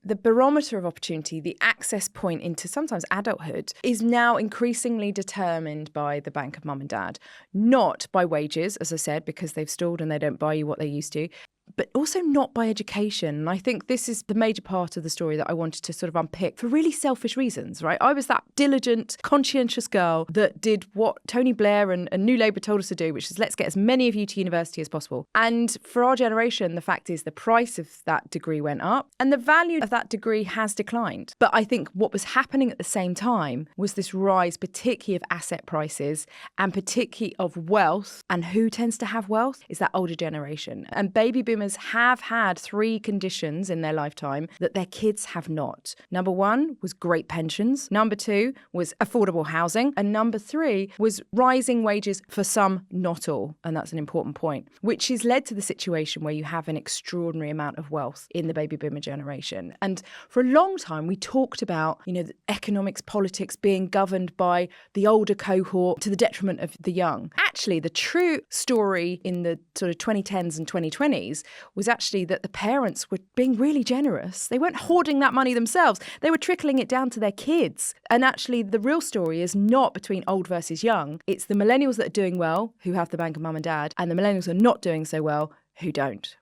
the barometer of opportunity, the access point into sometimes adulthood, is now increasingly determined by the bank of mum and dad, not by wages, as I said, because they've stalled and they don't buy you what they used to, but also not by education. And I think this is the major part of the story that I wanted to sort of unpick for really selfish reasons, right? I was that diligent, conscientious girl that did what Tony Blair and New Labour told us to do, which is let's get as many of you to university as possible. And for our generation, the fact is the price of that degree went up and the value of that degree has declined. But I think what was happening at the same time was this rise, particularly of asset prices and particularly of wealth. And who tends to have wealth is that older generation. And baby boomers have had 3 conditions in their lifetime that their kids have not. Number 1 was great pensions. Number 2 was affordable housing. And number 3 was rising wages for some, not all. And that's an important point, which has led to the situation where you have an extraordinary amount of wealth in the baby boomer generation. And for a long time, we talked about, the economics, politics being governed by the older cohort to the detriment of the young. Actually, the true story in the sort of 2010s and 2020s was actually that the parents were being really generous. They weren't hoarding that money themselves. They were trickling it down to their kids. And actually, the real story is not between old versus young. It's the millennials that are doing well, who have the bank of mum and dad, and the millennials who are not doing so well, who don't.